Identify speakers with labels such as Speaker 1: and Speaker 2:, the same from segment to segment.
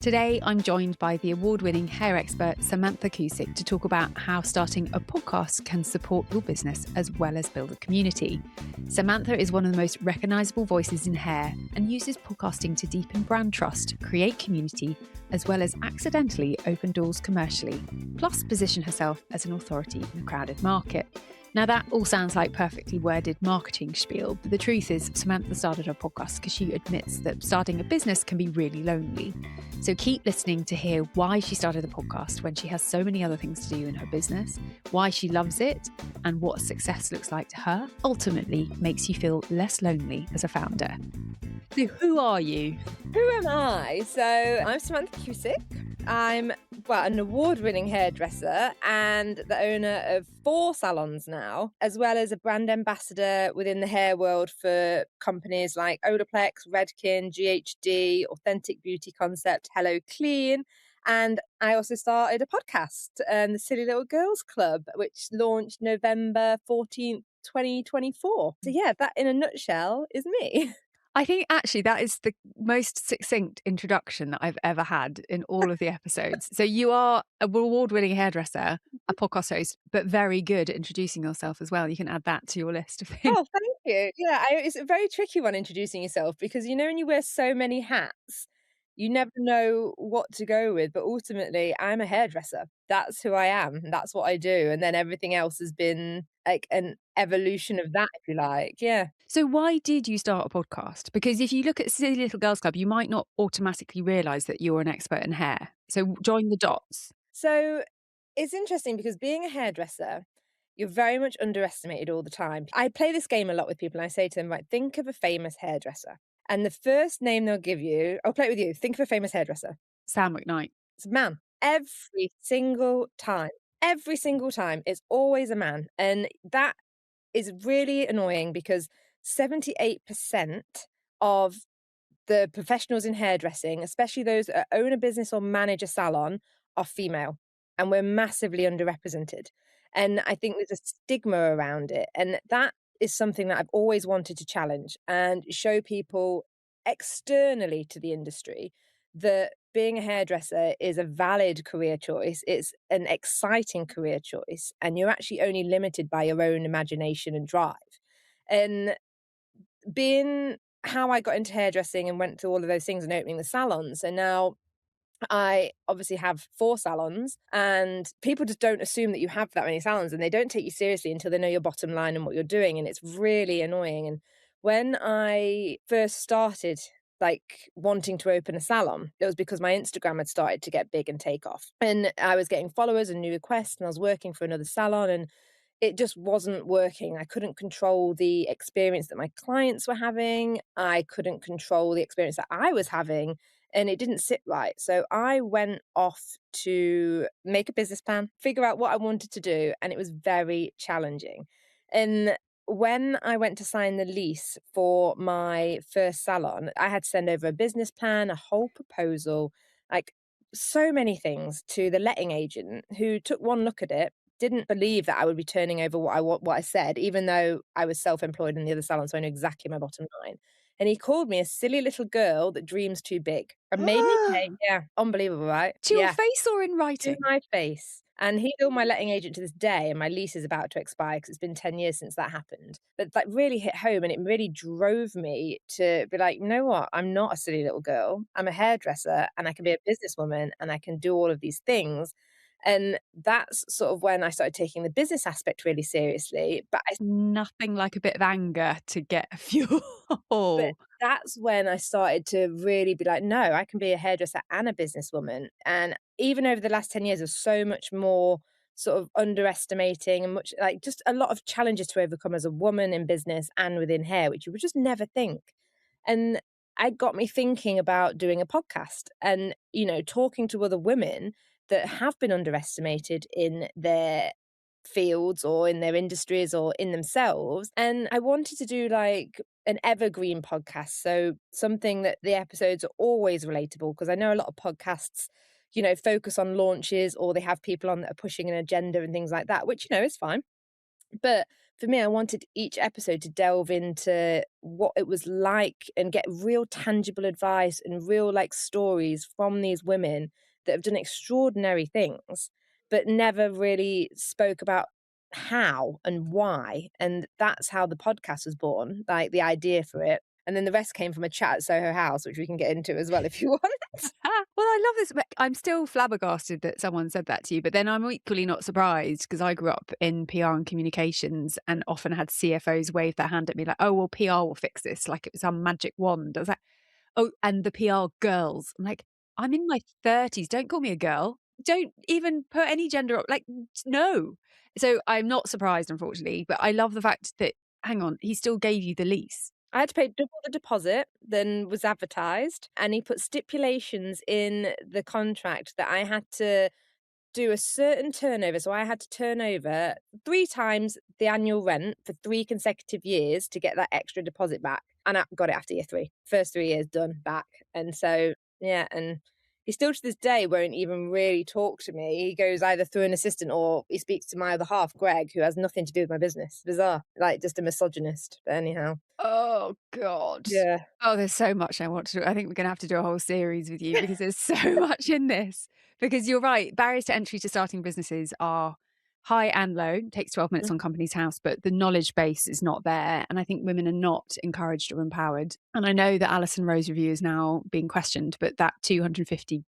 Speaker 1: Today, I'm joined by the award-winning hair expert Samantha Cusick to talk about how starting a podcast can support your business as well as build a community. Samantha is one of the most recognisable voices in hair and uses podcasting to deepen brand trust, create community, as well as accidentally open doors commercially, plus position herself as an authority in a crowded market. Now, that all sounds like perfectly worded marketing spiel, but the truth is Samantha started her podcast because she admits that starting a business can be really lonely. So keep listening to hear why she started the podcast when she has so many other things to do in her business, why she loves it, and what success looks like to her, ultimately makes you feel less lonely as a founder. So who are you?
Speaker 2: Who am I? So I'm Samantha Cusick. I'm an award-winning hairdresser and the owner of 4 salons now, as well as a brand ambassador within the hair world for companies like Olaplex, Redken, GHD, Authentic Beauty Concept, Hello Clean. And I also started a podcast, the Silly Little Girls Club, which launched November 14th, 2024. So yeah, that in a nutshell is me.
Speaker 1: I think actually that is the most succinct introduction that I've ever had in all of the episodes. So you are an award-winning hairdresser, a podcast host, but very good at introducing yourself as well. You can add that to your list of things.
Speaker 2: Oh, thank you. Yeah, it's a very tricky one introducing yourself because, when you wear so many hats, you never know what to go with. But ultimately, I'm a hairdresser. That's who I am. That's what I do. And then everything else has been like an evolution of that, if you like. Yeah.
Speaker 1: So why did you start a podcast? Because if you look at Silly Little Girls Club, you might not automatically realise that you're an expert in hair. So join the dots.
Speaker 2: So it's interesting because being a hairdresser, you're very much underestimated all the time. I play this game a lot with people and I say to them, right, think of a famous hairdresser. And the first name they'll give you, I'll play it with you. Think of a famous hairdresser.
Speaker 1: Sam McKnight.
Speaker 2: It's a man. Every single time, it's always a man. And that is really annoying because 78% of the professionals in hairdressing, especially those that own a business or manage a salon, are female. And we're massively underrepresented. And I think there's a stigma around it. And that is something that I've always wanted to challenge and show people externally to the industry that being a hairdresser is a valid career choice. It's an exciting career choice. And you're actually only limited by your own imagination and drive. And being how I got into hairdressing and went through all of those things and opening the salons. And now I obviously have 4 salons and people just don't assume that you have that many salons and they don't take you seriously until they know your bottom line and what you're doing. And it's really annoying. And when I first started wanting to open a salon, it was because my Instagram had started to get big and take off. And I was getting followers and new requests and I was working for another salon and it just wasn't working. I couldn't control the experience that my clients were having. I couldn't control the experience that I was having. And it didn't sit right. So I went off to make a business plan, figure out what I wanted to do. And it was very challenging. And when I went to sign the lease for my first salon, I had to send over a business plan, a whole proposal, like so many things to the letting agent who took one look at it, didn't believe that I would be turning over what I said, even though I was self-employed in the other salon, so I knew exactly my bottom line. And he called me a silly little girl that dreams too big and made me pay. Yeah, unbelievable, right?
Speaker 1: To your
Speaker 2: Yeah,
Speaker 1: face or in writing?
Speaker 2: to my face. And he's still my letting agent to this day, and my lease is about to expire because it's been 10 years since that happened. But that really hit home, and it really drove me to be like, you know what? I'm not a silly little girl. I'm a hairdresser, and I can be a businesswoman, and I can do all of these things. And that's sort of when I started taking the business aspect really seriously. But
Speaker 1: Nothing like a bit of anger to get a fuel.
Speaker 2: But that's when I started to really be like, no, I can be a hairdresser and a businesswoman. And even over the last 10 years, there's so much more sort of underestimating and much just a lot of challenges to overcome as a woman in business and within hair, which you would just never think. And it got me thinking about doing a podcast and, talking to other women that have been underestimated in their fields or in their industries or in themselves. And I wanted to do an evergreen podcast. So something that the episodes are always relatable, because I know a lot of podcasts, focus on launches or they have people on that are pushing an agenda and things like that, which, is fine. But for me, I wanted each episode to delve into what it was like and get real tangible advice and real like stories from these women that have done extraordinary things, but never really spoke about how and why. And that's how the podcast was born, like the idea for it. And then the rest came from a chat at Soho House, which we can get into as well if you want.
Speaker 1: Well, I love this. But I'm still flabbergasted that someone said that to you, but then I'm equally not surprised because I grew up in PR and communications and often had CFOs wave their hand at me like, oh, well, PR will fix this, like it was some magic wand. I was like, oh, and the PR girls. I'm like, I'm in my 30s. Don't call me a girl. Don't even put any gender up. Like, no. So I'm not surprised, unfortunately, but I love the fact that, hang on, he still gave you the lease.
Speaker 2: I had to pay double the deposit than was advertised, and he put stipulations in the contract that I had to do a certain turnover. So I had to turn over 3 times the annual rent for 3 consecutive years to get that extra deposit back, and I got it after year 3. First 3 years done, back, and so, yeah, and he still to this day won't even really talk to me. He goes either through an assistant or he speaks to my other half, Greg, who has nothing to do with my business. Bizarre. Like, just a misogynist, but anyhow.
Speaker 1: Oh God.
Speaker 2: Yeah.
Speaker 1: Oh, there's so much I want to do. I think we're gonna have to do a whole series with you because there's so much in this. Because you're right, barriers to entry to starting businesses are high and low. It takes 12 minutes on Company's House, but the knowledge base is not there. And I think women are not encouraged or empowered. And I know that Alison Rowe's review is now being questioned, but that 250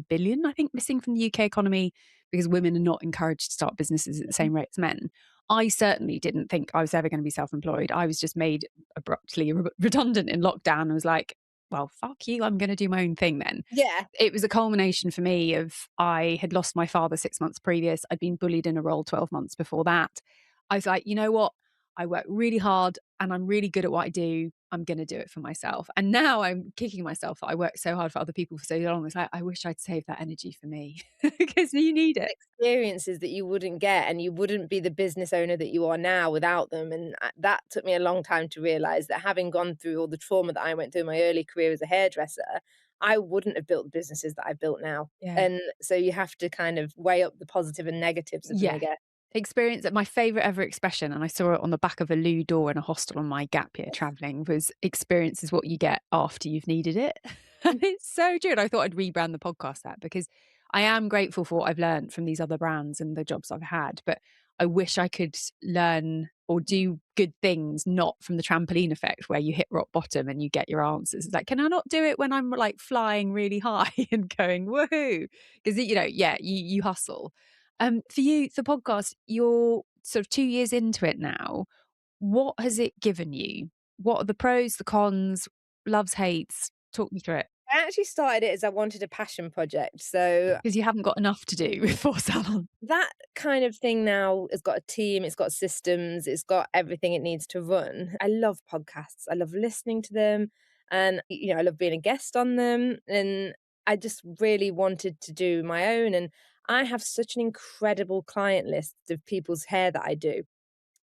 Speaker 1: billion, I think, missing from the UK economy because women are not encouraged to start businesses at the same rate as men. I certainly didn't think I was ever going to be self-employed. I was just made abruptly redundant in lockdown and was like, well, fuck you, I'm going to do my own thing then.
Speaker 2: Yeah.
Speaker 1: It was a culmination for me of I had lost my father 6 months previous. I'd been bullied in a role 12 months before that. I was like, you know what? I work really hard and I'm really good at what I do. I'm going to do it for myself. And now I'm kicking myself that I worked so hard for other people for so long. It's like, I wish I'd saved that energy for me because you need it.
Speaker 2: Experiences that you wouldn't get, and you wouldn't be the business owner that you are now without them. And that took me a long time to realize that, having gone through all the trauma that I went through in my early career as a hairdresser, I wouldn't have built the businesses that I've built now.
Speaker 1: Yeah.
Speaker 2: And so you have to kind of weigh up the positive and negatives of them, I
Speaker 1: Yeah.
Speaker 2: guess.
Speaker 1: Experience my favorite ever expression, and I saw it on the back of a loo door in a hostel on my gap year traveling, was experience is what you get after you've needed it. And it's so true. And I thought I'd rebrand the podcast that because I am grateful for what I've learned from these other brands and the jobs I've had, but I wish I could learn or do good things not from the trampoline effect where you hit rock bottom and you get your answers. It's like, can I not do it when I'm like flying really high and going woohoo? Because you hustle. For you, the podcast, you're sort of 2 years into it now. What has it given you? What are the pros, the cons, loves, hates? Talk me through it.
Speaker 2: I actually started it as I wanted a passion project. So
Speaker 1: Because you haven't got enough to do with 4 salons.
Speaker 2: that kind of thing now has got a team, it's got systems, it's got everything it needs to run. I love podcasts. I love listening to them, and I love being a guest on them, and I just really wanted to do my own. And I have such an incredible client list of people's hair that I do.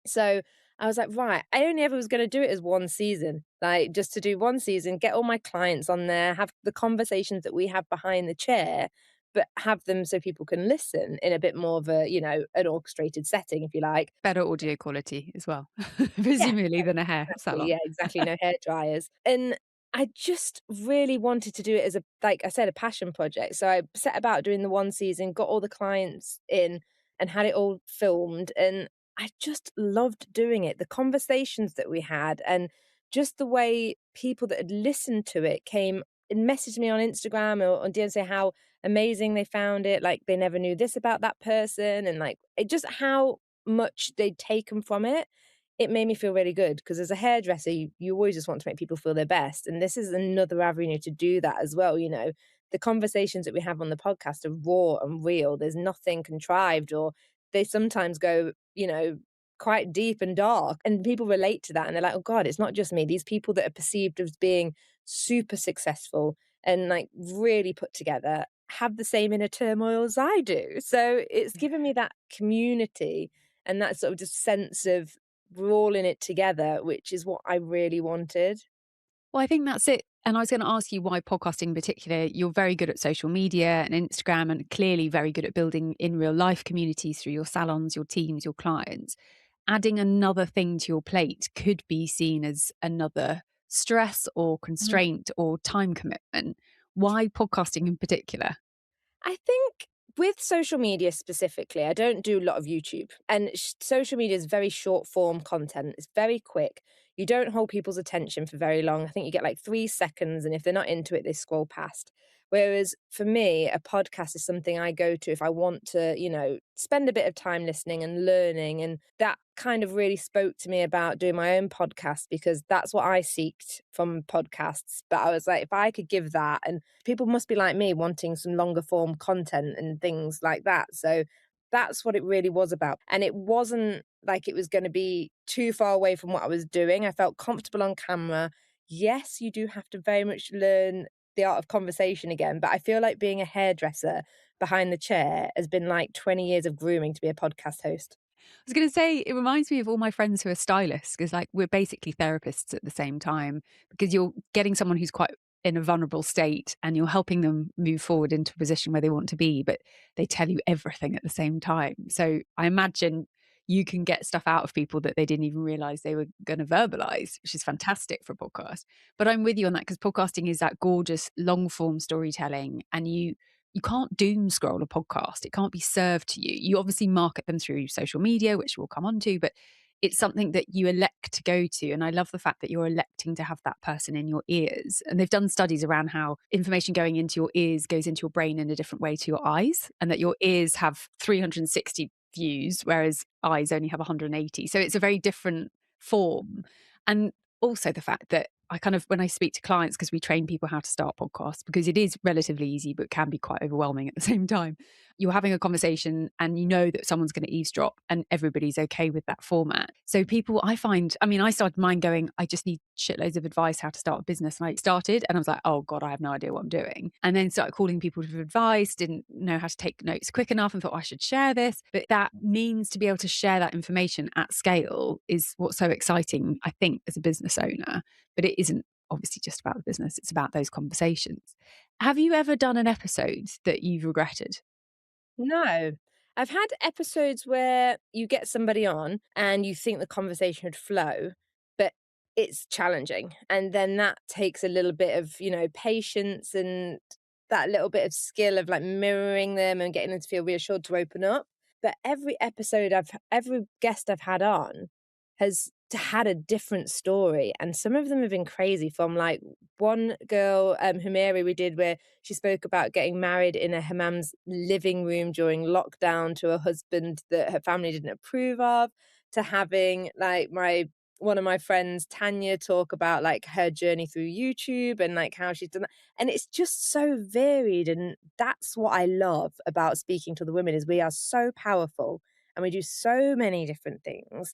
Speaker 2: So I was like, right, I only ever was going to do it as one season, like just to do one season, get all my clients on there, have the conversations that we have behind the chair, but have them so people can listen in a bit more of a, an orchestrated setting, if you like.
Speaker 1: Better audio quality as well,
Speaker 2: Yeah,
Speaker 1: presumably, than a hair
Speaker 2: exactly.
Speaker 1: salon.
Speaker 2: Yeah, exactly. No hair dryers. And I just really wanted to do it as a, like I said, a passion project. So I set about doing the one season, got all the clients in and had it all filmed. And I just loved doing it. The conversations that we had, and just the way people that had listened to it came and messaged me on Instagram or on DM, say how amazing they found it. Like, they never knew this about that person. And like, it just how much they'd taken from it. It made me feel really good, because as a hairdresser, you always just want to make people feel their best. And this is another avenue to do that as well. The conversations that we have on the podcast are raw and real. There's nothing contrived, or they sometimes go, quite deep and dark. And people relate to that. And they're like, oh God, it's not just me. These people that are perceived as being super successful and like really put together have the same inner turmoil as I do. So it's given me that community and that sort of just sense of we're all in it together, which is what I really wanted.
Speaker 1: Well, I think that's it. And I was going to ask you why podcasting in particular. You're very good at social media and Instagram, and clearly very good at building in real life communities through your salons, your teams, your clients. adding another thing to your plate could be seen as another stress or constraint or time commitment. Why podcasting in particular?
Speaker 2: I think with social media specifically, I don't do a lot of YouTube, and social media is very short form content. It's very quick. You don't hold people's attention for very long. I think you get like 3 seconds, and if they're not into it, they scroll past. Whereas for me, a podcast is something I go to if I want to, spend a bit of time listening and learning. And that kind of really spoke to me about doing my own podcast because that's what I seeked from podcasts. But I was like, if I could give that, and people must be like me wanting some longer form content and things like that. So that's what it really was about. And it wasn't like it was going to be too far away from what I was doing. I felt comfortable on camera. Yes, you do have to very much learn the art of conversation again, but I feel like being a hairdresser behind the chair has been like 20 years of grooming to be a podcast host.
Speaker 1: I was going to say, it reminds me of all my friends who are stylists because, like, we're basically therapists at the same time because you're getting someone who's quite in a vulnerable state and you're helping them move forward into a position where they want to be, but they tell you everything at the same time. So I imagine you can get stuff out of people that they didn't even realize they were going to verbalize, which is fantastic for a podcast. But I'm with you on that because podcasting is that gorgeous long form storytelling, and you can't doom scroll a podcast. It can't be served to you. You obviously market them through social media, which we'll come on to, but it's something that you elect to go to. And I love the fact that you're electing to have that person in your ears. And they've done studies around how information going into your ears goes into your brain in a different way to your eyes, and that your ears have 360 views, whereas eyes only have 180. So it's a very different form. And also the fact that I kind of, when I speak to clients, because we train people how to start podcasts, because it is relatively easy, but can be quite overwhelming at the same time. You're having a conversation and you know that someone's going to eavesdrop and everybody's okay with that format. So people, I find, I mean, I started mine going, I just need shitloads of advice how to start a business. And I started and I was like, oh God, I have no idea what I'm doing. And then started calling people for advice, didn't know how to take notes quick enough and thought I should share this. But that means to be able to share that information at scale is what's so exciting, I think, as a business owner. But it isn't obviously just about the business, it's about those conversations. Have you ever done an episode that you've regretted?
Speaker 2: No. I've had episodes where you get somebody on and you think the conversation would flow, but it's challenging. And then that takes a little bit of, patience and that little bit of skill of like mirroring them and getting them to feel reassured to open up. But every guest I've had on has had a different story. And some of them have been crazy from like one girl, Humeri, we did where she spoke about getting married in her hammam's living room during lockdown to a husband that her family didn't approve of, to having like one of my friends, Tanya, talk about like her journey through YouTube and like how she's done that. And it's just so varied. And that's what I love about speaking to the women is we are so powerful and we do so many different things.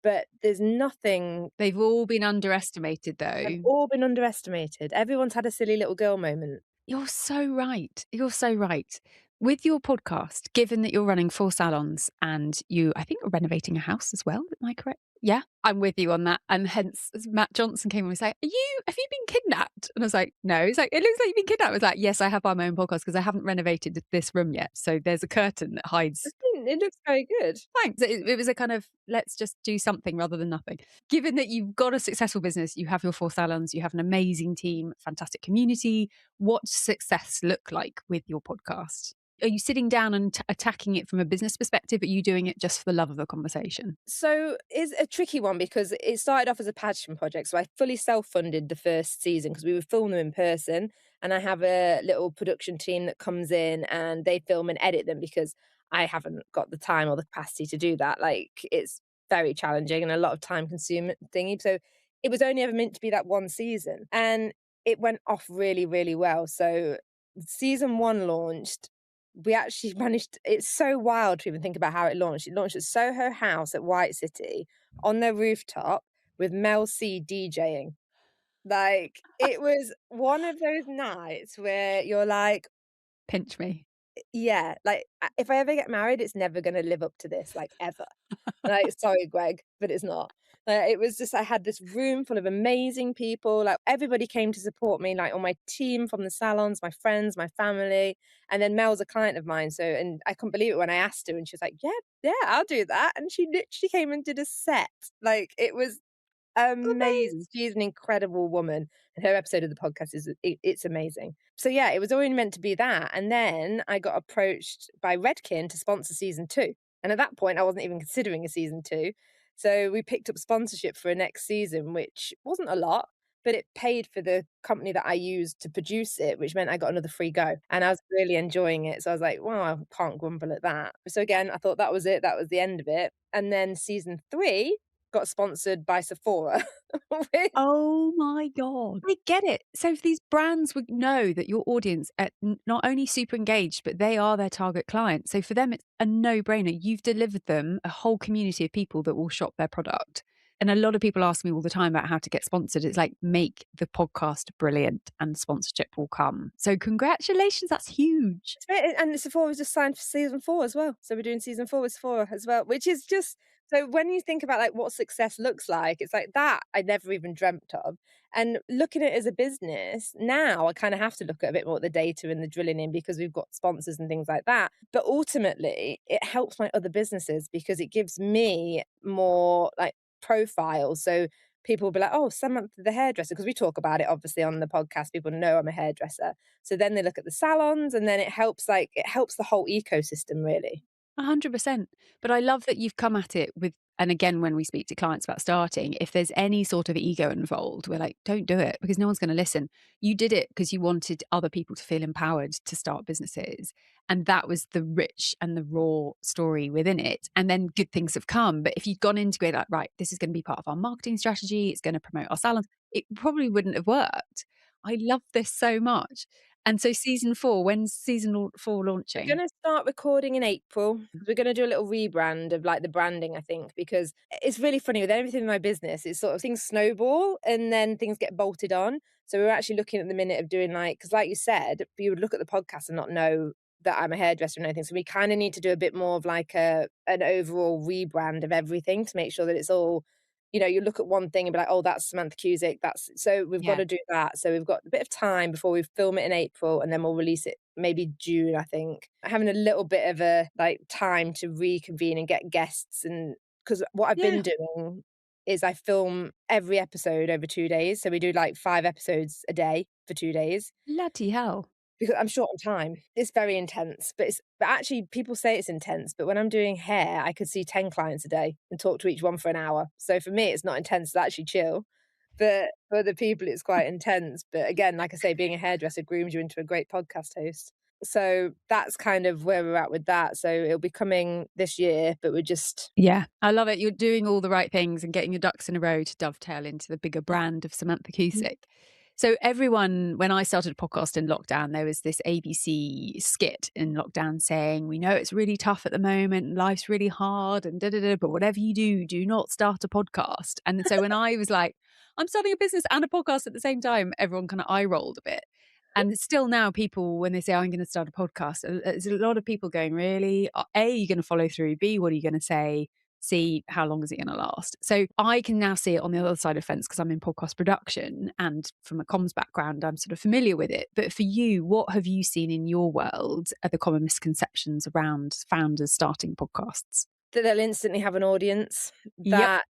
Speaker 2: But there's nothing.
Speaker 1: They've all been underestimated,
Speaker 2: They've
Speaker 1: though.
Speaker 2: all been underestimated. Everyone's had a silly little girl moment.
Speaker 1: You're so right. You're so right. With your podcast, given that you're running 4 salons and you, I think, are renovating a house as well, am I correct? Yeah, I'm with you on that. And hence, as Matt Johnson came and was like, have you been kidnapped? And I was like, no. He's like, it looks like you've been kidnapped. I was like, yes, I have my own podcast because I haven't renovated this room yet. So there's a curtain that hides.
Speaker 2: It looks very good.
Speaker 1: Thanks. It was a kind of, let's just do something rather than nothing. Given that you've got a successful business, you have your 4 salons, you have an amazing team, fantastic community. What does success look like with your podcast? Are you sitting down and attacking it from a business perspective? Are you doing it just for the love of the conversation?
Speaker 2: So it's a tricky one because it started off as a passion project. So I fully self-funded the first season because we would film them in person. And I have a little production team that comes in and they film and edit them because I haven't got the time or the capacity to do that. Like it's very challenging and a lot of time consuming thingy. So it was only ever meant to be that one season. And it went off really, really well. So season one launched. We actually managed. It's so wild to even think about how it launched. It launched at Soho House at White City on their rooftop with Mel C DJing. Like, it was one of those nights where you're like,
Speaker 1: Pinch me.
Speaker 2: yeah, like, if I ever get married, it's never gonna live up to this, like, ever. Like, sorry, Greg, but it's not. It was just I had this room full of amazing people, like, everybody came to support me, like, on my team from the salons, my friends, my family, and then Mel's a client of mine, so and I couldn't believe it when I asked her, and she was like, "Yeah, yeah, I'll do that," and she literally came and did a set. Like, it was amazing. She's an incredible woman, and her episode of the podcast is it's amazing. So, yeah, it was already meant to be that, and then I got approached by Redken to sponsor season 2, and at that point, I wasn't even considering a season 2. So we picked up sponsorship for a next season, which wasn't a lot, but it paid for the company that I used to produce it, which meant I got another free go, and I was really enjoying it. So I was like, "Well, I can't grumble at that." So again, I thought that was it, that was the end of it, and then season 3 got sponsored by Sephora, which
Speaker 1: Oh my God. I get it. So if these brands would know that your audience are not only super engaged, but they are their target client. So for them, it's a no-brainer. You've delivered them a whole community of people that will shop their product. And a lot of people ask me all the time about how to get sponsored. It's like, make the podcast brilliant and sponsorship will come. So congratulations. That's huge.
Speaker 2: it's great, and Sephora's just signed for season 4 as well. So we're doing season 4 with Sephora as well, which is just so when you think about, like, what success looks like, it's like that I never even dreamt of. And looking at it as a business, now I kinda have to look at a bit more at the data and the drilling in because we've got sponsors and things like that. But ultimately, it helps my other businesses because it gives me more, like, profiles. So people will be like, "Oh, Samantha the hairdresser," because we talk about it obviously on the podcast. People know I'm a hairdresser. So then they look at the salons and then it helps the whole ecosystem really.
Speaker 1: 100%. But I love that you've come at it with, and again, when we speak to clients about starting, if there's any sort of ego involved, we're like, don't do it because no one's going to listen. You did it because you wanted other people to feel empowered to start businesses. And that was the rich and the raw story within it. And then good things have come. But if you'd gone into it like, right, this is going to be part of our marketing strategy, it's going to promote our salons, it probably wouldn't have worked. I love this so much. And so season 4, when's season 4
Speaker 2: We're
Speaker 1: launching?
Speaker 2: gonna start recording in April. We're gonna do a little rebrand of, like, the branding, I think, because it's really funny with everything in my business, it's sort of things snowball and then things get bolted on. So we're actually looking at the minute of doing, like, because like you said, you would look at the podcast and not know that I'm a hairdresser and anything. So we kinda need to do a bit more of like an overall rebrand of everything to make sure that it's all you look at one thing and be like, "Oh, that's Samantha Cusick, that's" so we've
Speaker 1: Yeah.
Speaker 2: gotta do that. So we've got a bit of time before we film it in April, and then we'll release it maybe June, I think. Having a little bit of a, like, time to reconvene and get guests and because what I've
Speaker 1: Yeah.
Speaker 2: been doing is I film every episode over 2 days. So we do, like, 5 episodes a day for 2 days.
Speaker 1: Bloody hell.
Speaker 2: Because I'm short on time. It's very intense, but actually people say it's intense, but when I'm doing hair, I could see 10 clients a day and talk to each one for an hour. So for me, it's not intense, it's actually chill. But for other people, it's quite intense. But again, like I say, being a hairdresser grooms you into a great podcast host. So that's kind of where we're at with that. So it'll be coming this year, but we're just
Speaker 1: Yeah, I love it. You're doing all the right things and getting your ducks in a row to dovetail into the bigger brand of Samantha Cusick. So everyone, when I started a podcast in lockdown, there was this ABC skit in lockdown saying, "We know it's really tough at the moment, life's really hard, and da da da. But whatever you do, do not start a podcast." And so when I was like, "I'm starting a business and a podcast at the same time," everyone kind of eye rolled a bit. And still now, people when they say, "I'm going to start a podcast," there's a lot of people going, "Really? A, you're going to follow through. B, what are you going to say? C, how long is it going to last?" So I can now see it on the other side of the fence because I'm in podcast production and from a comms background, I'm sort of familiar with it. But for you, what have you seen in your world are the common misconceptions around founders starting podcasts?
Speaker 2: that they'll instantly have an audience,
Speaker 1: Yep.
Speaker 2: that,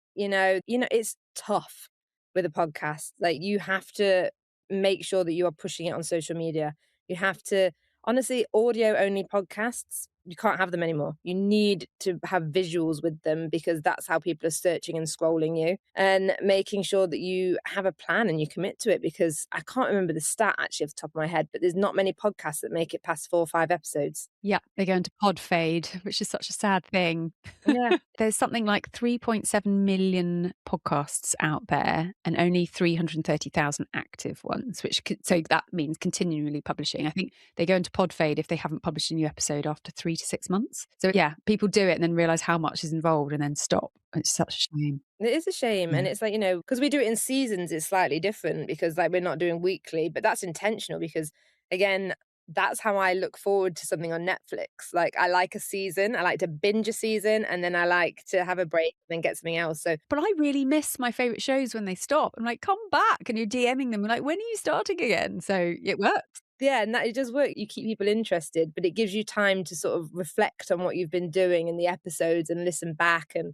Speaker 2: it's tough with a podcast. Like, you have to make sure that you are pushing it on social media. You have to honestly, audio only podcasts, you can't have them anymore. You need to have visuals with them because that's how people are searching and scrolling you, and making sure that you have a plan and you commit to it because I can't remember the stat actually off the top of my head, but there's not many podcasts that make it past 4 or 5 episodes.
Speaker 1: Yeah, they go into pod fade, which is such a sad thing.
Speaker 2: Yeah.
Speaker 1: There's something like 3.7 million podcasts out there and only 330,000 active ones, so that means continually publishing. I think they go into pod fade if they haven't published a new episode after 3 to 6 months. So yeah, people do it and then realize how much is involved and then stop. It's such a shame.
Speaker 2: It is a shame,
Speaker 1: Yeah.
Speaker 2: and it's like, because we do it in seasons, it's slightly different because, like, we're not doing weekly, but that's intentional because, again, that's how I look forward to something on Netflix. Like, I like a season, I like to binge a season, and then I like to have a break and then get something else. So
Speaker 1: But I really miss my favourite shows when they stop. I'm like, "Come back," and you're DMing them, like, "When are you starting again?" So it works.
Speaker 2: yeah, and that it does work. You keep people interested, but it gives you time to sort of reflect on what you've been doing in the episodes and listen back and,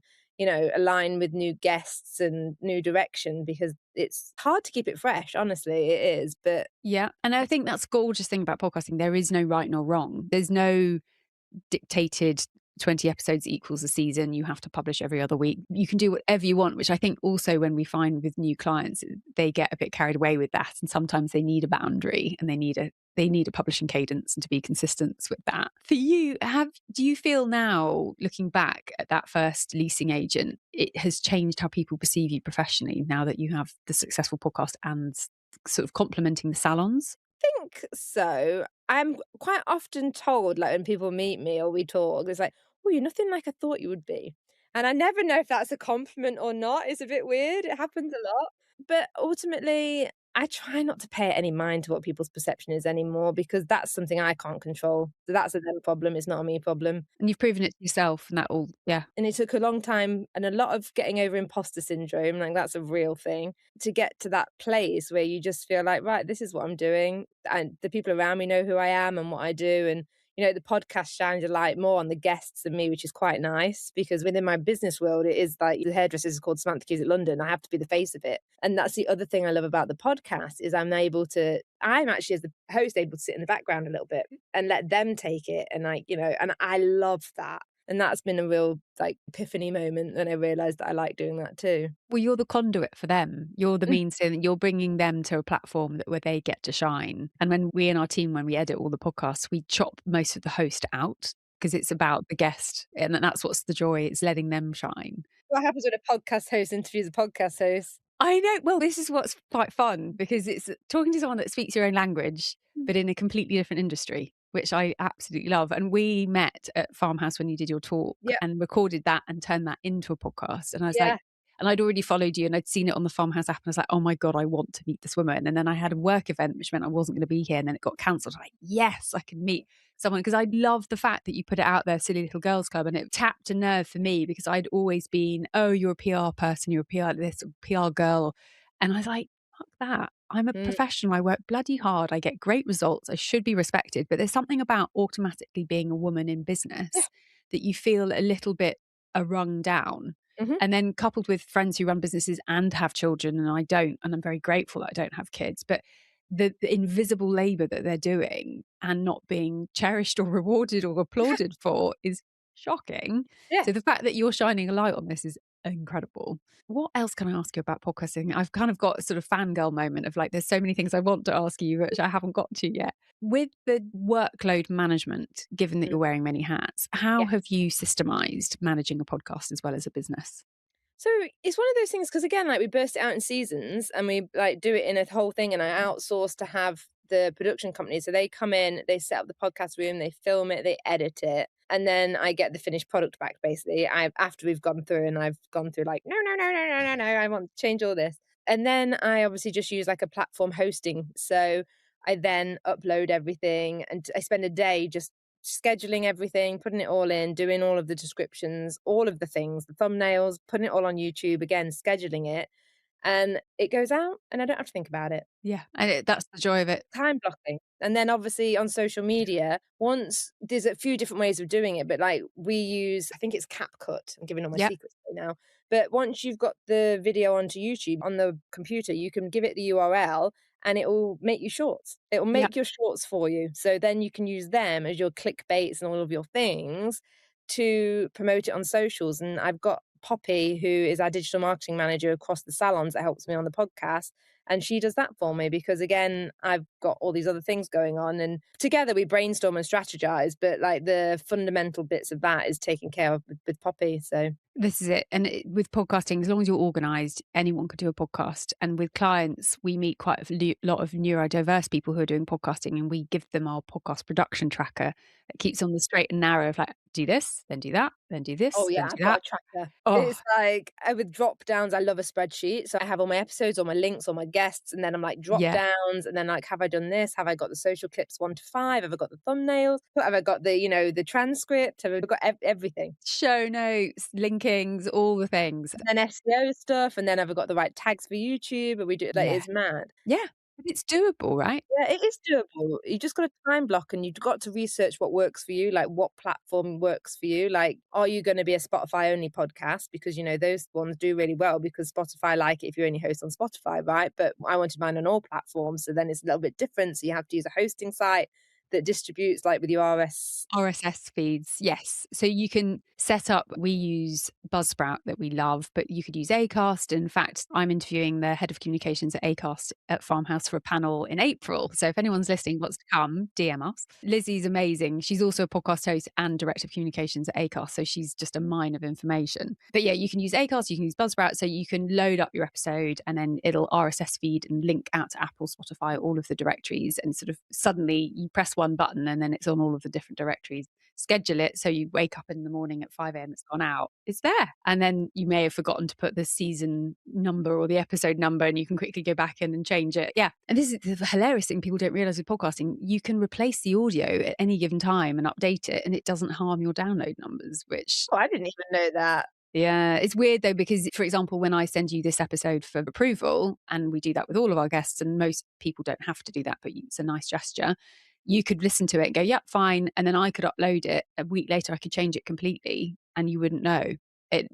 Speaker 2: align with new guests and new direction because it's hard to keep it fresh, honestly, it is. But
Speaker 1: Yeah, and I think that's the gorgeous thing about podcasting. There is no right nor wrong. There's no dictated 20 episodes equals a season. You have to publish every other week. You can do whatever you want, which I think also when we find with new clients, they get a bit carried away with that. And sometimes they need a boundary and they need a publishing cadence and to be consistent with that. For you, do you feel now, looking back at that first leasing agent, it has changed how people perceive you professionally now that you have the successful podcast and sort of complementing the salons?
Speaker 2: think so. I'm quite often told, like, when people meet me or we talk, it's like, "Oh, you're nothing like I thought you would be." And I never know if that's a compliment or not. It's a bit weird. It happens a lot. But ultimately, I try not to pay any mind to what people's perception is anymore because that's something I can't control. So that's a them problem. It's not a me problem.
Speaker 1: And you've proven it to yourself, and that all, yeah.
Speaker 2: And it took a long time and a lot of getting over imposter syndrome, like that's a real thing, to get to that place where you just feel like, right, this is what I'm doing. And the people around me know who I am and what I do. And, the podcast shines a light more on the guests than me, which is quite nice because within my business world, it is like the hairdresser is called Samantha Cusick London. I have to be the face of it. And that's the other thing I love about the podcast is I'm actually as the host able to sit in the background a little bit and let them take it. And and I love that. And that's been a real, like, epiphany moment when I realized that I like doing that too.
Speaker 1: Well, you're the conduit for them. You're the
Speaker 2: Mm,
Speaker 1: means to you're bringing them to a platform where they get to shine. And when we in our team, when we edit all the podcasts, we chop most of the host out because it's about the guest, and that's what's the joy. It's letting them shine.
Speaker 2: what happens when a podcast host interviews a podcast host?
Speaker 1: I know. Well, this is what's quite fun because it's talking to someone that speaks your own language,
Speaker 2: Mm.
Speaker 1: but in a completely different industry, which I absolutely love. And we met at Farmhouse when you did your talk
Speaker 2: Yeah,
Speaker 1: and recorded that and turned that into a podcast. And I was like,
Speaker 2: yeah.
Speaker 1: and I'd already followed you and I'd seen it on the Farmhouse app. And I was like, oh my God, I want to meet this woman. And then I had a work event, which meant I wasn't going to be here. And then it got cancelled. I'm like, yes, I can meet someone because I love the fact that you put it out there, Silly Little Girls Club, and it tapped a nerve for me because I'd always been, oh, you're a PR person, you're a PR this, PR girl. And I was like, fuck that. I'm a
Speaker 2: Mm,
Speaker 1: professional. I work bloody hard. I get great results. I should be respected. But there's something about automatically being a woman in
Speaker 2: yeah.
Speaker 1: business that you feel a little bit a rung down.
Speaker 2: Mhm.
Speaker 1: And then coupled with friends who run businesses and have children, and I don't, and I'm very grateful that I don't have kids, but the invisible labor that they're doing and not being cherished or rewarded or applauded for is shocking.
Speaker 2: Yeah.
Speaker 1: So the fact that you're shining a light on this is incredible. What else can I ask you about podcasting? I've kind of got a sort of fangirl moment of like, there's so many things I want to ask you, which I haven't got to yet. With the workload management, given that
Speaker 2: Mm,
Speaker 1: you're wearing many hats, how
Speaker 2: yeah.
Speaker 1: have you systemized managing a podcast as well as a business?
Speaker 2: So it's one of those things because again, like we burst it out in seasons and we like do it in a whole thing, and I outsource to have the production company. So they come in, they set up the podcast room, they film it, they edit it, and then I get the finished product back. Basically, I after we've gone through and I've gone through like no, no, no, no, no, no, no, I want to change all this, and then I obviously just use like a platform hosting. So I then upload everything, and I spend a day just scheduling everything, putting it all in, doing all of the descriptions, all of the things, the thumbnails, putting it all on YouTube, again, scheduling it, and it goes out and I don't have to think about it.
Speaker 1: Yeah, and that's the joy of it.
Speaker 2: Time blocking. And then obviously on social media, once there's a few different ways of doing it, but like we use, I think it's CapCut. I'm giving all my
Speaker 1: Yeah,
Speaker 2: secrets right now. But once you've got the video onto YouTube on the computer, you can give it the URL and it will make you shorts. It will
Speaker 1: yeah.
Speaker 2: make your shorts for you. So then you can use them as your clickbaits and all of your things to promote it on socials. And I've got Poppy, who is our digital marketing manager across the salons that helps me on the podcast. And she does that for me because, again, I've got all these other things going on. And together we brainstorm and strategize. But like the fundamental bits of that is taken care of with Poppy. So,
Speaker 1: This is it. And with podcasting, as long as you're organized, anyone could do a podcast. And with clients, we meet quite a lot of neurodiverse people who are doing podcasting, and we give them our podcast production tracker that keeps on the straight and narrow of like, do this, then do that, then do
Speaker 2: Oh,
Speaker 1: this,
Speaker 2: yeah,
Speaker 1: then
Speaker 2: I've
Speaker 1: do
Speaker 2: got
Speaker 1: that.
Speaker 2: a tracker.
Speaker 1: Oh,
Speaker 2: It's like with drop downs, I love a spreadsheet. So I have all my episodes, all my links, all my guests, and then I'm like drop
Speaker 1: yeah.
Speaker 2: downs, and then like, have I done this? Have I got the social clips 1 to 5? Have I got the thumbnails? Have I got the, the transcript? Have I got everything?
Speaker 1: Show notes, linkings, all the things.
Speaker 2: And then SEO stuff, and then have I got the right tags for YouTube? And we do like
Speaker 1: Yeah.
Speaker 2: it's mad.
Speaker 1: Yeah. But it's doable, right?
Speaker 2: Yeah, it is doable. You just got a time block and you've got to research what works for you, like what platform works for you. Like, are you going to be a Spotify only podcast? Because, those ones do really well because Spotify like it if you only host on Spotify, right? But I wanted mine on all platforms. So then it's a little bit different. So you have to use a hosting site that distributes like with your RS.
Speaker 1: RSS feeds, yes. So you can set up, we use Buzzsprout that we love, but you could use Acast. In fact, I'm interviewing the head of communications at Acast at Farmhouse for a panel in April. So if anyone's listening wants to come, DM us. Lizzie's amazing. She's also a podcast host and director of communications at Acast. So she's just a mine of information. But yeah, you can use Acast, you can use Buzzsprout. So you can load up your episode and then it'll RSS feed and link out to Apple, Spotify, all of the directories. And sort of suddenly you press one button and then it's on all of the different directories. Schedule it so you wake up in the morning at 5 a.m. It's gone out. It's there. And then you may have forgotten to put the season number or the episode number and you can quickly go back in and change it. Yeah. And this is the hilarious thing people don't realize with podcasting. You can replace the audio at any given time and update it and it doesn't harm your download numbers, which
Speaker 2: Oh, I didn't even know that.
Speaker 1: yeah, it's weird though, because for example, when I send you this episode for approval, and we do that with all of our guests, and most people don't have to do that, but it's a nice gesture. You could listen to it and go, yep, fine. And then I could upload it. A week later, I could change it completely and you wouldn't know.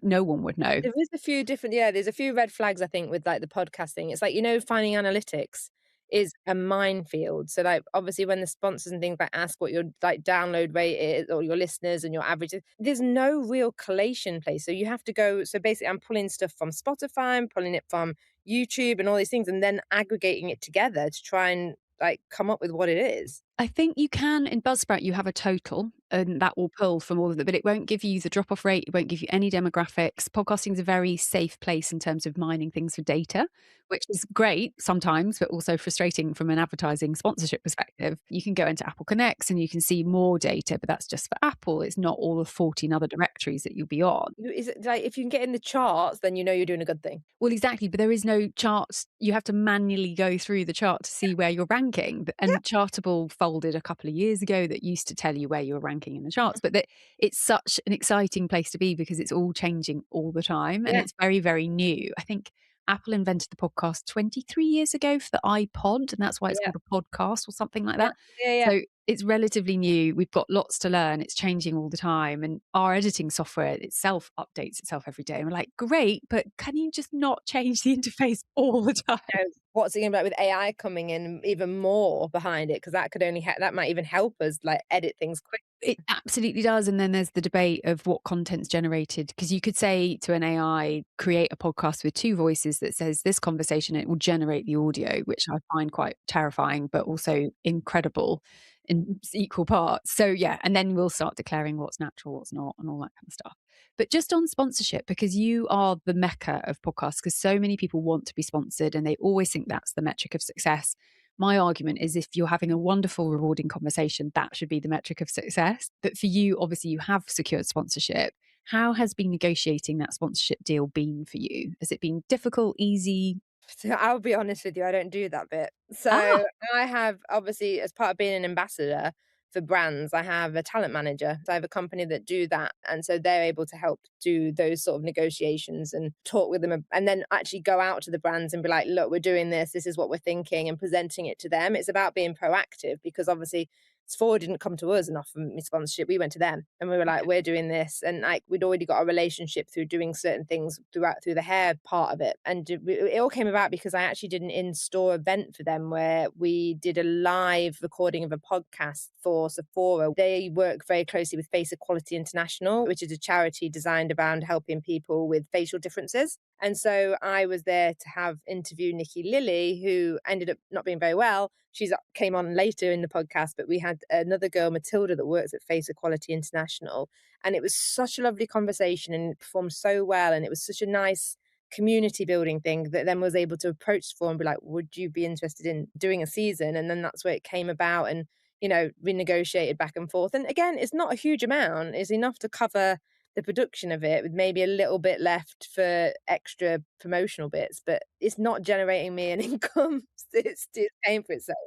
Speaker 1: No one would know.
Speaker 2: There is a few different there's a few red flags, I think, with, like, the podcasting. It's like, finding analytics is a minefield. So, like, obviously, when the sponsors and things, like, ask what your, like, download rate is or your listeners and your averages, there's no real collation place. So you have to go so, basically, I'm pulling stuff from Spotify, I'm pulling it from YouTube and all these things, and then aggregating it together to try and, like, come up with what it is.
Speaker 1: I think you can in Buzzsprout, you have a total and that will pull from all of it, but it won't give you the drop off rate. It won't give you any demographics. Podcasting is a very safe place in terms of mining things for data, which is great sometimes, but also frustrating from an advertising sponsorship perspective. You can go into Apple Connects and you can see more data, but that's just for Apple. It's not all the 14 other directories that you'll be on.
Speaker 2: Is it like if you can get in the charts, then you're doing a good thing?
Speaker 1: Well, exactly, but there is no charts. You have to manually go through the chart to see where you're ranking.
Speaker 2: Yeah.
Speaker 1: And Chartable folded a couple of years ago that used to tell you where you were ranking in the charts. But that it's such an exciting place to be because it's all changing all the time and
Speaker 2: Yeah.
Speaker 1: it's very, very new. I think Apple invented the podcast 23 years ago for the iPod, and that's why it's
Speaker 2: Yeah.
Speaker 1: called a podcast or something like
Speaker 2: Yeah.
Speaker 1: that.
Speaker 2: Yeah, yeah.
Speaker 1: So it's relatively new. We've got lots to learn. It's changing all the time. And our editing software itself updates itself every day. And we're like, great, but can you just not change the interface all the time?
Speaker 2: What's it gonna be like with AI coming in even more behind it? Because that could only that might even help us, like, edit things quick.
Speaker 1: It absolutely does. And then there's the debate of what content's generated. Because you could say to an AI, create a podcast with two voices that says this conversation, it will generate the audio, which I find quite terrifying, but also incredible in equal parts. So, yeah. And then we'll start declaring what's natural, what's not, and all that kind of stuff. But just on sponsorship, because you are the mecca of podcasts, because so many people want to be sponsored and they always think that's the metric of success. My argument is if you're having a wonderful, rewarding conversation, that should be the metric of success. But for you, obviously, you have secured sponsorship. How has been negotiating that sponsorship deal been for you? Has it been difficult, easy?
Speaker 2: So I'll be honest with you, I don't do that bit. So
Speaker 1: Ah,
Speaker 2: I have obviously, as part of being an ambassador for brands, I have a talent manager. So I have a company that do that. And so they're able to help do those sort of negotiations and talk with them and then actually go out to the brands and be like, look, we're doing this. This is what we're thinking and presenting it to them. It's about being proactive because obviously Sephora didn't come to us and offer me sponsorship. We went to them and we were like, we're doing this. And like we'd already got a relationship through doing certain things through the hair part of it. And it all came about because I actually did an in-store event for them where we did a live recording of a podcast for Sephora. They work very closely with Face Equality International, which is a charity designed around helping people with facial differences. And so I was there to have interview Nikki Lilly, who ended up not being very well. She's came on later in the podcast, but we had another girl, Matilda, that works at Face Equality International. And it was such a lovely conversation and it performed so well. And it was such a nice community building thing that then was able to approach Sephora and be like, would you be interested in doing a season? And then that's where it came about. And renegotiated back and forth. And again, it's not a huge amount. It's enough to cover the production of it with maybe a little bit left for extra promotional bits, but it's not generating me an income. It's paying for itself.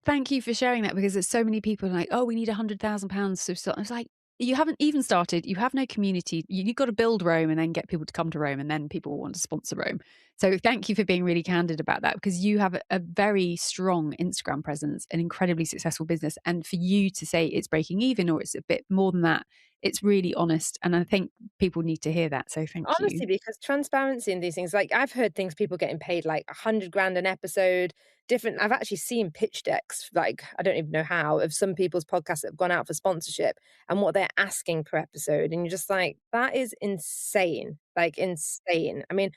Speaker 1: Thank you for sharing that because there's so many people like, "Oh, we need £100,000 to start." I was like, "You haven't even started. You have no community. You've got to build Rome and then get people to come to Rome, and then people will want to sponsor Rome." So thank you for being really candid about that because you have a very strong Instagram presence, an incredibly successful business, and for you to say it's breaking even or it's a bit more than that, it's really honest, and I think people need to hear that. So thank you.
Speaker 2: Honestly, because transparency in these things, like I've heard things people getting paid like 100 grand an episode, different. I've actually seen pitch decks, like I don't even know how, of some people's podcasts that have gone out for sponsorship and what they're asking per episode. And you're just like, that is insane. Like insane. I mean,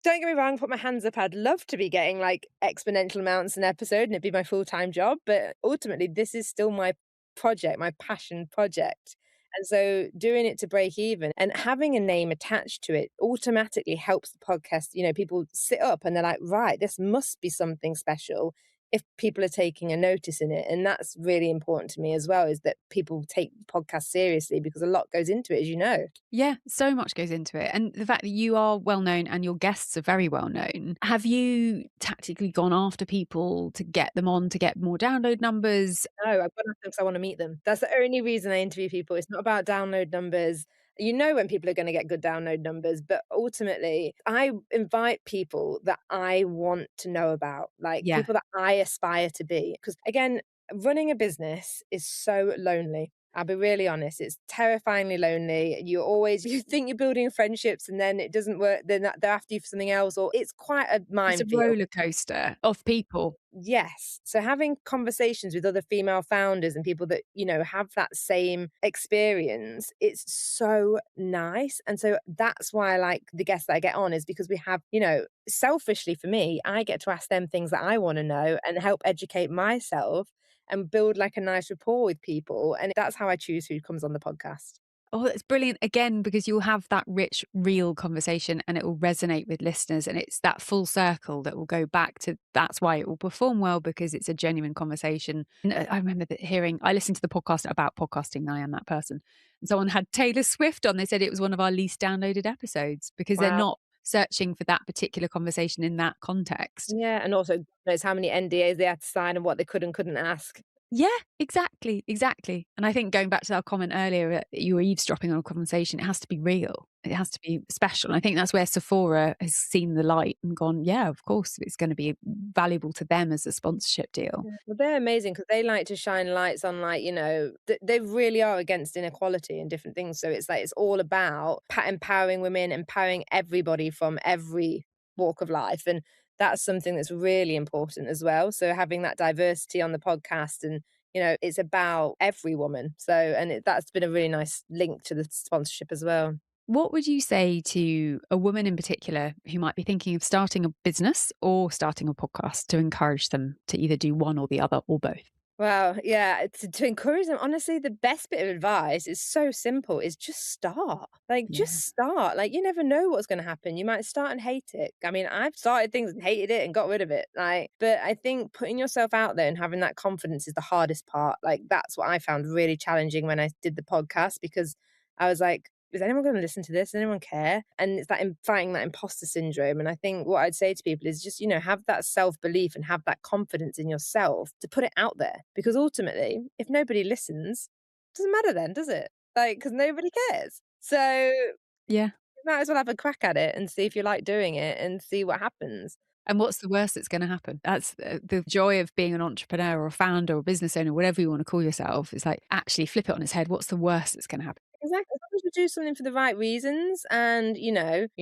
Speaker 2: don't get me wrong, put my hands up. I'd love to be getting like exponential amounts an episode and it'd be my full-time job. But ultimately, this is still my project, my passion project. And so doing it to break even and having a name attached to it automatically helps the podcast. People sit up and they're like, right, this must be something special if people are taking a notice in it. And that's really important to me as well, is that people take podcasts seriously because a lot goes into it, as you know.
Speaker 1: Yeah, so much goes into it. And the fact that you are well known and your guests are very well known, have you tactically gone after people to get them on to get more download numbers?
Speaker 2: No, I've gone after them 'cause I wanna meet them. That's the only reason I interview people. It's not about download numbers. You know when people are gonna get good download numbers, but ultimately, I invite people that I want to know about, like,
Speaker 1: Yeah,
Speaker 2: people that I aspire to be. Because again, running a business is so lonely. I'll be really honest, it's terrifyingly lonely. You think you're building friendships and then it doesn't work, then they're after you for something else, or it's quite a
Speaker 1: it's a
Speaker 2: minefield.
Speaker 1: roller coaster of people.
Speaker 2: Yes. So having conversations with other female founders and people that, have that same experience, it's so nice. And so that's why I like the guests that I get on, is because we have, selfishly for me, I get to ask them things that I want to know and help educate myself and build like a nice rapport with people. And that's how I choose who comes on the podcast.
Speaker 1: Oh, that's brilliant again because you'll have that rich, real conversation and it will resonate with listeners. And it's that full circle that will go back to that's why it will perform well because it's a genuine conversation. And I remember I listened to the podcast about podcasting, and I am that person. And someone had Taylor Swift on. They said it was one of our least downloaded episodes because they're
Speaker 2: Wow.
Speaker 1: not searching for that particular conversation in that context.
Speaker 2: Yeah. And also God knows how many NDAs they had to sign and what they could and couldn't ask.
Speaker 1: Yeah, exactly, exactly. And I think going back to our comment earlier, you were eavesdropping on a conversation, it has to be real. It has to be special. And I think that's where Sephora has seen the light and gone, yeah, of course, it's going to be valuable to them as a sponsorship deal.
Speaker 2: Yeah, well, they're amazing because they like to shine lights on, like, they really are against inequality and different things. So it's like it's all about empowering women, empowering everybody from every walk of life, and that's something that's really important as well. So having that diversity on the podcast, and it's about every woman. So that's been a really nice link to the sponsorship as well.
Speaker 1: What would you say to a woman in particular who might be thinking of starting a business or starting a podcast to encourage them to either do one or the other or both?
Speaker 2: Well, yeah, to encourage them, honestly, the best bit of advice is so simple, is just start. Like,
Speaker 1: Yeah.
Speaker 2: just start. Like, you never know what's gonna happen. You might start and hate it. I mean, I've started things and hated it and got rid of it. Like, but I think putting yourself out there and having that confidence is the hardest part. Like, that's what I found really challenging when I did the podcast, because I was like, is anyone going to listen to this? Does anyone care? And it's that fighting that imposter syndrome. And I think what I'd say to people is just, have that self belief and have that confidence in yourself to put it out there. Because ultimately, if nobody listens, it doesn't matter then, does it? Like, because nobody cares. So you
Speaker 1: Yeah.
Speaker 2: might as well have a crack at it and see if you like doing it and see what happens.
Speaker 1: And what's the worst that's going to happen? That's the joy of being an entrepreneur or a founder or business owner, whatever you want to call yourself. It's like actually flip it on its head. What's the worst that's going to happen?
Speaker 2: Exactly. As long as you do something for the right reasons and, you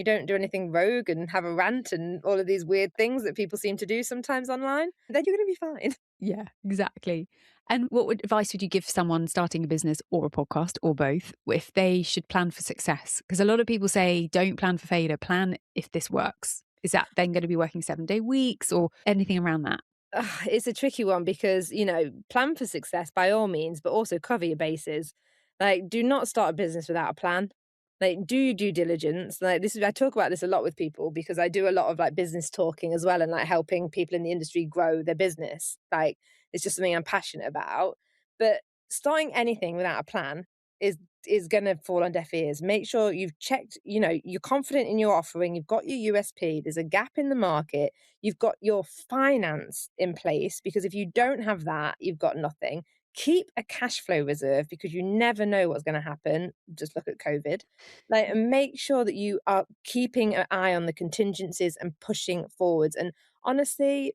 Speaker 2: don't do anything rogue and have a rant and all of these weird things that people seem to do sometimes online, then you're going to be fine.
Speaker 1: Yeah, exactly. And advice would you give someone starting a business or a podcast or both if they should plan for success? Because a lot of people say, don't plan for failure, plan if this works. Is that then going to be working 7-day weeks or anything around that?
Speaker 2: It's a tricky one because, plan for success by all means, but also cover your bases. Like, do not start a business without a plan. Like, do your due diligence. Like, I talk about this a lot with people because I do a lot of like business talking as well and like helping people in the industry grow their business. Like, It's just something I'm passionate about. But starting anything without a plan is going to fall on deaf ears. Make sure you've checked, you're confident in your offering, you've got your USP, there's a gap in the market, you've got your finance in place, because if you don't have that, you've got nothing. Keep a cash flow reserve because you never know what's going to happen. Just look at COVID. Like, and make sure that you are keeping an eye on the contingencies and pushing forwards. And honestly,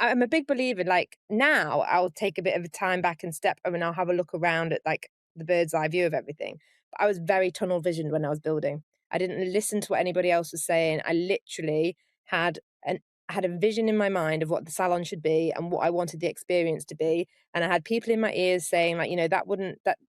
Speaker 2: I'm a big believer, like, now I'll take a bit of a time back and step, I mean, I'll have a look around at like the bird's eye view of everything. But I was very tunnel visioned when I was building. I didn't listen to what anybody else was saying. I literally had an had a vision in my mind of what the salon should be and what I wanted the experience to be. And I had people in my ears saying, like,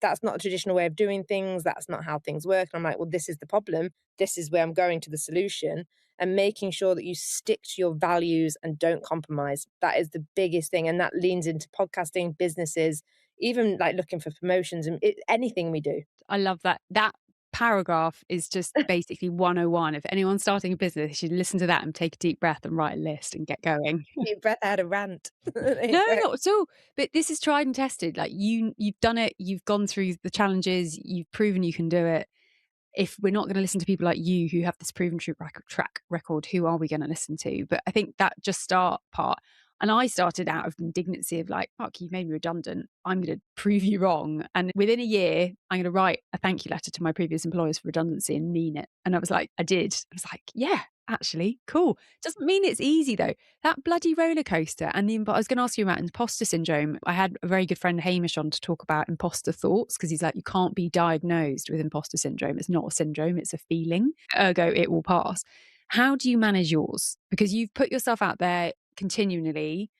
Speaker 2: that's not a traditional way of doing things. That's not how things work. And I'm like, well, this is the problem. This is where I'm going to the solution. And making sure that you stick to your values and don't compromise. That is the biggest thing. And that leans into podcasting, businesses, even like looking for promotions and anything we do.
Speaker 1: I love that. That paragraph is just basically 101. If anyone's starting a business, you should listen to that and take a deep breath and write a list and get going.
Speaker 2: Deep breath, I had a rant. There you
Speaker 1: No,
Speaker 2: go.
Speaker 1: not at all. But this is tried and tested. Like you've done it. You've gone through the challenges. You've proven you can do it. If we're not going to listen to people like you who have this proven track record, who are we going to listen to? But I think that just start part. And I started out of indignancy of like, fuck, you've made me redundant. I'm going to prove you wrong. And within a year, I'm going to write a thank you letter to my previous employers for redundancy and mean it. And I was like, I did. I was like, yeah, actually, cool. Doesn't mean it's easy though. That bloody roller coaster. And I was going to ask you about imposter syndrome. I had a very good friend, Hamish, on to talk about imposter thoughts because he's like, you can't be diagnosed with imposter syndrome. It's not a syndrome, it's a feeling. Ergo, it will pass. How do you manage yours? Because you've put yourself out there continually.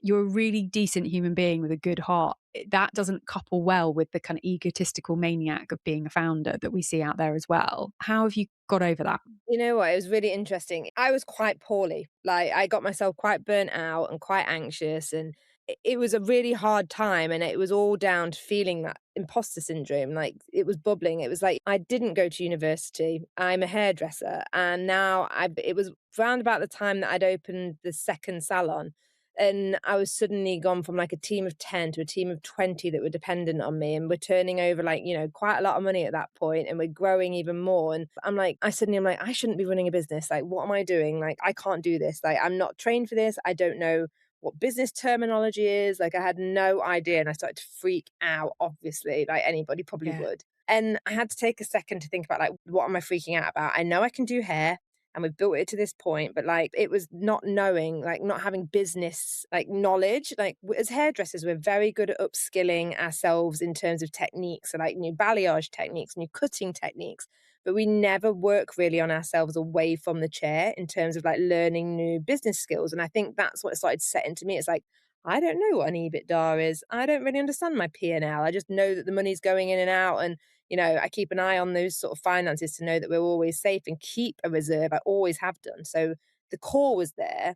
Speaker 1: You're a really decent human being with a good heart. That doesn't couple well with the kind of egotistical maniac of being a founder that we see out there as well. How have you got over that?
Speaker 2: You know what? It was really interesting. I was quite poorly. Like, I got myself quite burnt out and quite anxious, and it was a really hard time. And it was all down to feeling that imposter syndrome. Like, it was bubbling. It was like I didn't go to university. I'm a hairdresser, and now it was round about the time that I'd opened the second salon. And I was suddenly gone from like a team of 10 to a team of 20 that were dependent on me. And we're turning over like, quite a lot of money at that point, and we're growing even more. And I'm like, I shouldn't be running a business. Like, what am I doing? Like, I can't do this. Like, I'm not trained for this. I don't know what business terminology is. Like, I had no idea. And I started to freak out, obviously, like anybody probably
Speaker 1: Yeah.
Speaker 2: would. And I had to take a second to think about, like, what am I freaking out about? I know I can do hair, and we've built it to this point, but like, it was not knowing, like, not having business like knowledge. Like, as hairdressers, we're very good at upskilling ourselves in terms of techniques, so like new balayage techniques, new cutting techniques, but we never work really on ourselves away from the chair in terms of like learning new business skills. And I think that's what it started setting to me. It's like, I don't know what an EBITDA is. I don't really understand my P&L. I just know that the money's going in and out, and I keep an eye on those sort of finances to know that we're always safe and keep a reserve. I always have done. So the core was there.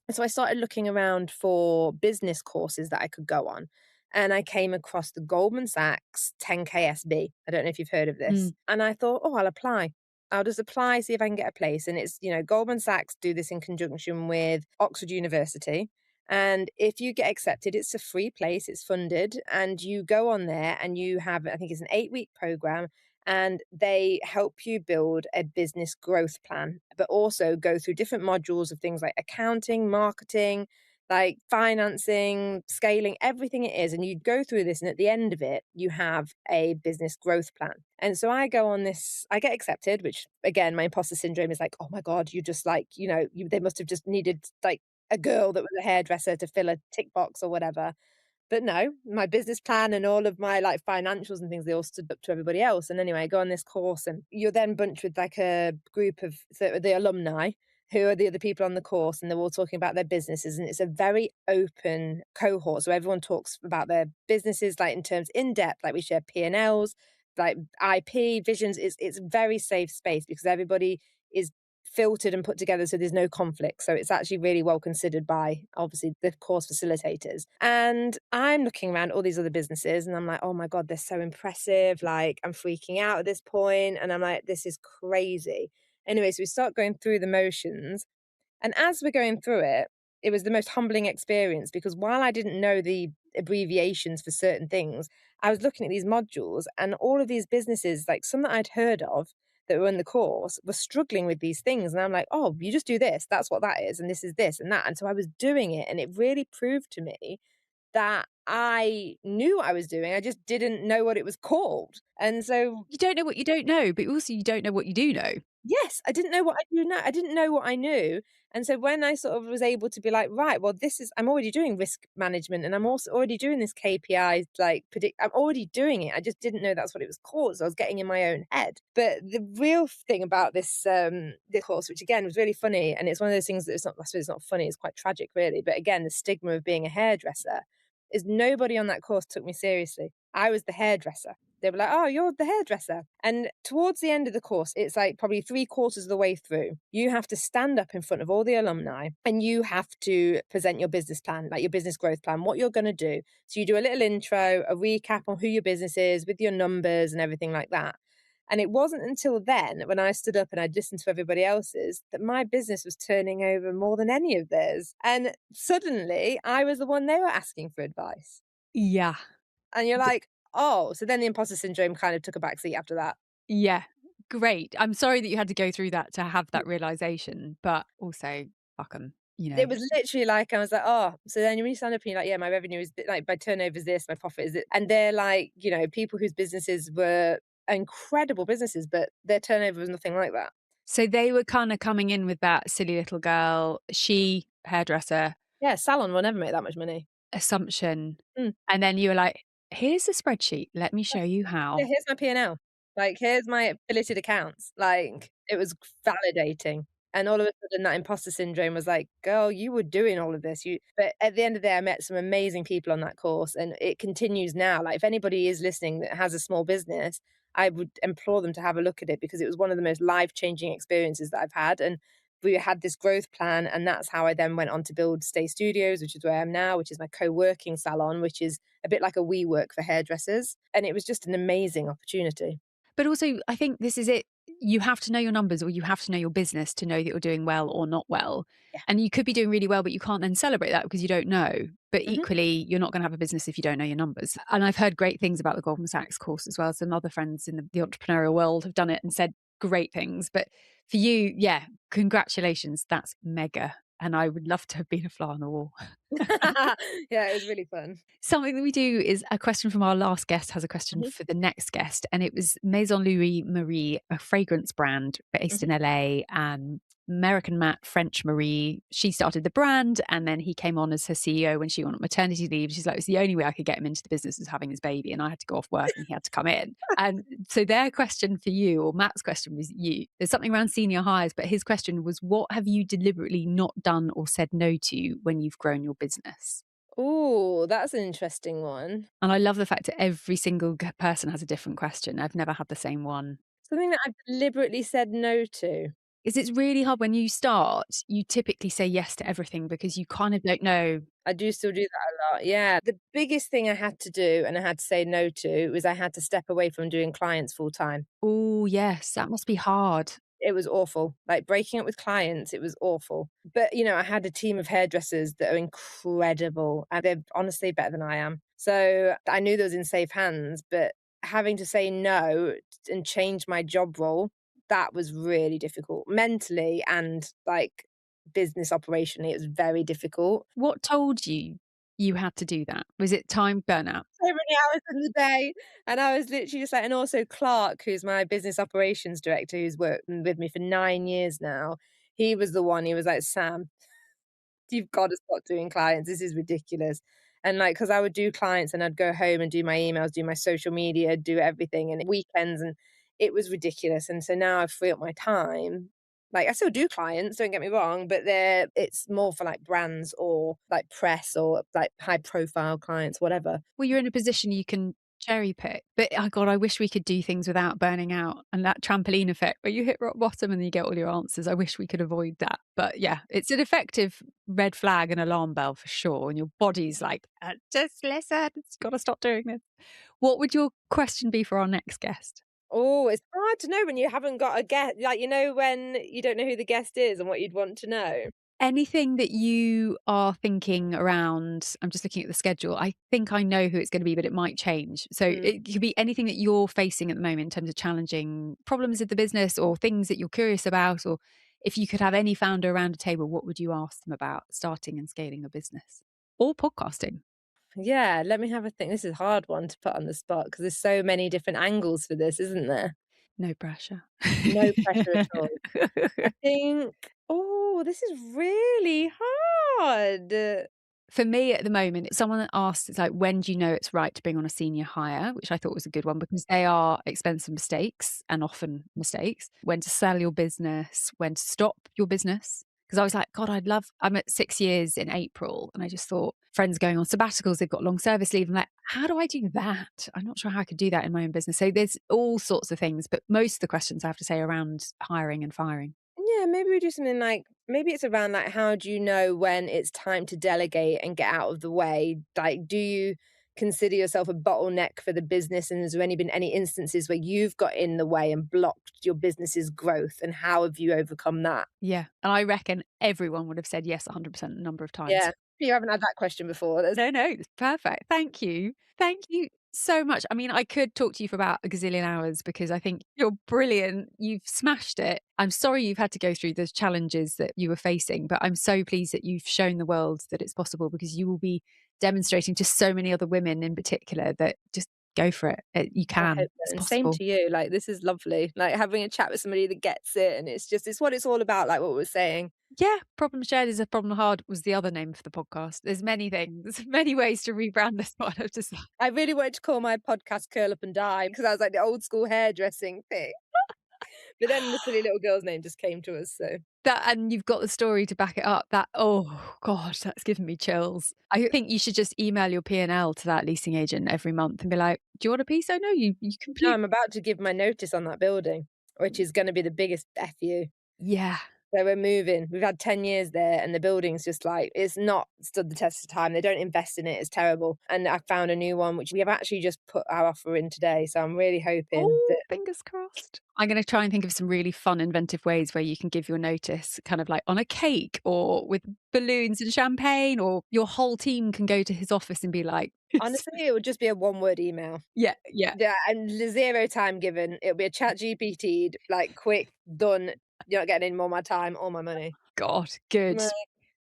Speaker 2: And so I started looking around for business courses that I could go on. And I came across the Goldman Sachs 10K SB. I don't know if you've heard of this.
Speaker 1: Mm.
Speaker 2: And I thought, oh, I'll apply. I'll just apply, see if I can get a place. And it's, Goldman Sachs do this in conjunction with Oxford University. And if you get accepted, it's a free place, it's funded, and you go on there and you have, I think it's an 8-week program, and they help you build a business growth plan, but also go through different modules of things like accounting, marketing, like financing, scaling, everything it is. And you go through this, and at the end of it, you have a business growth plan. And so I go on this, I get accepted, which again, my imposter syndrome is like, oh my God, you just like, they must have just needed like a girl that was a hairdresser to fill a tick box or whatever. But no, my business plan and all of my like financials and things, they all stood up to everybody else. And anyway, I go on this course, and you're then bunched with like a group of the alumni who are the other people on the course, and they're all talking about their businesses. And it's a very open cohort. So everyone talks about their businesses, like in terms in depth, like we share P&Ls, like IP, visions. It's a very safe space because everybody is filtered and put together so there's no conflict. So it's actually really well considered by obviously the course facilitators. And I'm looking around all these other businesses, and I'm like, oh my God, they're so impressive. Like, I'm freaking out at this point, and I'm like, this is crazy. Anyway, so we start going through the motions. And as we're going through it, it was the most humbling experience because while I didn't know the abbreviations for certain things, I was looking at these modules and all of these businesses, like some that I'd heard of that were in the course, were struggling with these things. And I'm like, oh, you just do this. That's what that is. And this is this and that. And so I was doing it. And it really proved to me that I knew what I was doing. I just didn't know what it was called. And so
Speaker 1: You don't know what you don't know, but also you don't know what you do know.
Speaker 2: yes, I didn't know what I do now. I didn't know what I knew. And so when I sort of was able to be like, right, well, this is I'm already doing risk management and I'm also already doing this KPI like predict I'm already doing it. I just didn't know that's what it was called. So I was getting in my own head. But the real thing about this course, which again was really funny, and it's one of those things that it's not I suppose it's not funny, it's quite tragic really. But again, the stigma of being a hairdresser is nobody on that course took me seriously. I was the hairdresser. They were like, "Oh, you're the hairdresser." And towards the end of the course, it's like probably 3/4 of the way through, you have to stand up in front of all the alumni and you have to present your business plan, like your business growth plan, what you're going to do. So you do a little intro, a recap on who your business is with your numbers and everything like that. And it wasn't until then, when I stood up and I'd listened to everybody else's, that my business was turning over more than any of theirs. And suddenly I was the one they were asking for advice.
Speaker 1: Yeah.
Speaker 2: And you're
Speaker 1: D
Speaker 2: like, "Oh," so then the imposter syndrome kind of took a backseat after that.
Speaker 1: yeah. Great. I'm sorry that you had to go through that to have that realization, but also fuck 'em, you know.
Speaker 2: It was literally like I was like, "Oh," so then when you stand up and you're like, "Yeah, my revenue is like my turnover is this, my profit is it," and they're like, people whose businesses were incredible businesses, but their turnover was nothing like that.
Speaker 1: So they were kinda coming in with that silly little girl, she, hairdresser,
Speaker 2: Yeah, salon will never make that much money.
Speaker 1: assumption,
Speaker 2: Mm.
Speaker 1: and then you were like, "Here's the spreadsheet, let me show you
Speaker 2: Yeah,
Speaker 1: how."
Speaker 2: here's my P&L. Like, here's my affiliated accounts. Like, it was validating. And all of a sudden that imposter syndrome was like, "Girl, you were doing all of this. You" but at the end of the day, I met some amazing people on that course, and it continues now. Like, if anybody is listening that has a small business, I would implore them to have a look at it because it was one of the most life-changing experiences that I've had, and we had this growth plan, and that's how I then went on to build Stay Studios, which is where I am now, which is my co-working salon, which is a bit like a WeWork for hairdressers, and it was just an amazing opportunity.
Speaker 1: But also, I think this is it. You have to know your numbers or you have to know your business to know that you're doing well or not well.
Speaker 2: Yeah.
Speaker 1: And you could be doing really well, but you can't then celebrate that because you don't know. But
Speaker 2: Mhm.
Speaker 1: equally, you're not going to have a business if you don't know your numbers. And I've heard great things about the Goldman Sachs course as well. Some other friends in the entrepreneurial world have done it and said great things. But for you, yeah, congratulations. That's mega. And I would love to have been a fly on the wall.
Speaker 2: Yeah, it was really fun.
Speaker 1: Something that we do is a question from our last guest has a question
Speaker 2: Mhm,
Speaker 1: for the next guest. And it was Maison Louis Marie, a fragrance brand based
Speaker 2: mhm.
Speaker 1: in LA. American Matt, French Marie. She started the brand and then he came on as her CEO when she went on maternity leave. She's like, it's the only way I could get him into the business was having his baby. And I had to go off work and he had to come in. And so their question for you, or Matt's question was you, there's something around senior hires, but his question was, what have you deliberately not done or said no to when you've grown your business?
Speaker 2: Ooh, that's an interesting one.
Speaker 1: And I love the fact that every single person has a different question. I've never had the same one.
Speaker 2: Something that I've deliberately said no to.
Speaker 1: Is it's really hard when you start, you typically say yes to everything because you kind of don't know.
Speaker 2: I do still do that a lot, yeah. The biggest thing I had to do and I had to say no to was I had to step away from doing clients full time.
Speaker 1: Oh, yes, that must be hard.
Speaker 2: It was awful. Like, breaking up with clients, it was awful. But, I had a team of hairdressers that are incredible, and they're honestly better than I am. So, I knew that was in safe hands, but having to say no and change my job role, that was really difficult mentally and, like, business operationally, it was very difficult.
Speaker 1: What told you you had to do that? Was it time burnout?
Speaker 2: So many hours in the day, and I was literally just like and also Clark, who's my business operations director, who's worked with me for 9 years now, he was the one, he was like, "Sam, you've gotta stop doing clients, this is ridiculous." And, like, because I would do clients and I'd go home and do my emails, do my social media, do everything, and weekends, and it was ridiculous, and so now I've freed up my time. Like, I still do clients, don't get me wrong, but it's more for, like, brands or, like, press or, like, high profile clients, whatever.
Speaker 1: Well, you're in a position you can cherry pick. But oh God, I wish we could do things without burning out and that trampoline effect where you hit rock bottom and then you get all your answers. I wish we could avoid that. But yeah, it's an effective red flag and alarm bell for sure. And your body's like, just listen, it's got to stop doing this. What would your question be for our next guest?
Speaker 2: Oh, it's hard to know when you haven't got a guest. Like, when you don't know who the guest is and what you'd want to know.
Speaker 1: anything that you are thinking around? I'm just looking at the schedule. I think I know who it's going to be, but it might change. So it could be anything that you're facing at the moment in terms of challenging problems of the business or things that you're curious about. Or if you could have any founder around a table, what would you ask them about starting and scaling a business or podcasting?
Speaker 2: Yeah, let me have a think. This is a hard one to put on the spot because there's so many different angles for this, isn't there?
Speaker 1: No pressure.
Speaker 2: No pressure at all. I think, oh, this is really hard.
Speaker 1: For me at the moment, someone asked, it's like, when do you know it's right to bring on a senior hire? Which I thought was a good one because they are expensive mistakes and often mistakes. When to sell your business, when to stop your business. Because I was like, God, I'm at 6 years in April. And I just thought, friends going on sabbaticals, they've got long service leave. I'm like, how do I do that? I'm not sure how I could do that in my own business. So there's all sorts of things, but most of the questions I have to say around hiring and firing.
Speaker 2: Yeah, maybe we do something like maybe it's around like how do you know when it's time to delegate and get out of the way? Like, do you consider yourself a bottleneck for the business? And has there been any instances where you've got in the way and blocked your business's growth? And how have you overcome that?
Speaker 1: Yeah. And I reckon everyone would have said yes 100% a number of times.
Speaker 2: Yeah. You haven't had that question before.
Speaker 1: No, it's perfect. Thank you. Thank you so much. I mean, I could talk to you for about a gazillion hours because I think you're brilliant. You've smashed it. I'm sorry you've had to go through those challenges that you were facing, but I'm so pleased that you've shown the world that it's possible because you will be demonstrating to so many other women in particular that just go for it. You
Speaker 2: I
Speaker 1: can.
Speaker 2: hope so.
Speaker 1: It's
Speaker 2: And same
Speaker 1: possible.
Speaker 2: to you. Like, this is lovely. Like having a chat with somebody that gets it, and it's what it's all about. Like what we were saying.
Speaker 1: Yeah, problem shared is a problem hard was the other name for the podcast. There's many things, many ways to rebrand this one. I've just
Speaker 2: I really wanted to call my podcast "Curl Up and Die" because I was like the old school hairdressing thing. But then the silly little girl's name just came to us. So
Speaker 1: that, and you've got the story to back it up. That, oh gosh, that's given me chills. I think you should just email your P&L to that leasing agent every month and be like, "Do you want a piece?" "Oh no, you
Speaker 2: now
Speaker 1: complete."
Speaker 2: I'm about to give my notice on that building, which is going to be the biggest FU.
Speaker 1: Yeah.
Speaker 2: So we're moving. We've had 10 years there and the building's just like, it's not stood the test of time. They don't invest in it. It's terrible. And I found a new one, which we have actually just put our offer in today. So I'm really hoping
Speaker 1: Oh,
Speaker 2: that
Speaker 1: fingers crossed. I'm going to try and think of some really fun, inventive ways where you can give your notice, kind of like on a cake or with balloons and champagne, or your whole team can go to his office and be like,
Speaker 2: honestly, it would just be a one-word email.
Speaker 1: yeah, yeah.
Speaker 2: Yeah, and zero time given. It'll be a chat GPT'd, like quick, done. You're not getting any more of my time or my money.
Speaker 1: God, good.
Speaker 2: Right.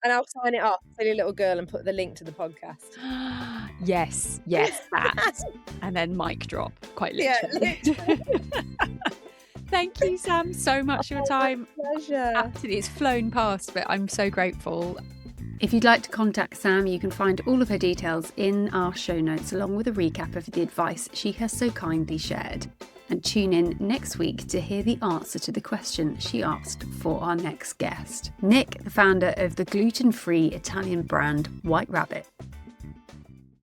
Speaker 2: And I'll sign it off, silly little girl, and put the link to the podcast.
Speaker 1: Yes, that. And then mic drop, quite
Speaker 2: Yeah,
Speaker 1: literally. Thank you, Sam, so much for your time.
Speaker 2: Pleasure.
Speaker 1: Absolutely, it's flown past, but I'm so grateful. If you'd like to contact Sam, you can find all of her details in our show notes, along with a recap of the advice she has so kindly shared. And tune in next week to hear the answer to the question she asked for our next guest, Nick, the founder of the gluten-free Italian brand White Rabbit.